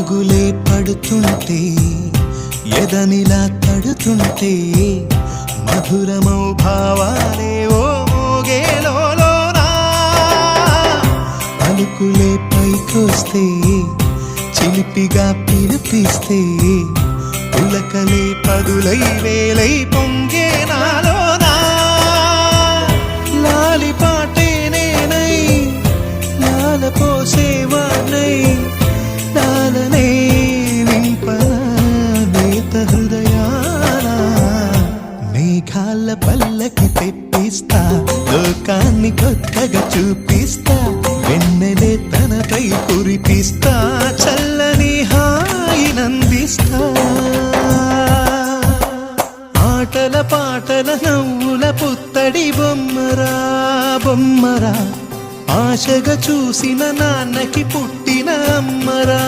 గులే పడుతుంటే ఎదనిలా తడుతుంటే మధురమౌ భావాలే ఓ మోగేలోనా పలుకులే పైకొస్తే చిలిపిగా పిలిపిస్తే పులకలే పదులై వేలై పొంగే నాలోనా లాలి పాటే నేనై లాల పోసేవాణ్ణై లాలనే నింపనా నేత హృదయాన మేఘాల పల్లకి తెప్పిస్తా లోకాన్ని కొత్తగా చూపిస్తా వెన్నెలే తనపై కురిపిస్తా చల్లని హాయినందిస్తా ఆటల పాటల నవ్వుల పుత్తడి బొమ్మరా బొమ్మరా ఆశగా చూసిన నాన్నకి పుట్టిన అమ్మరా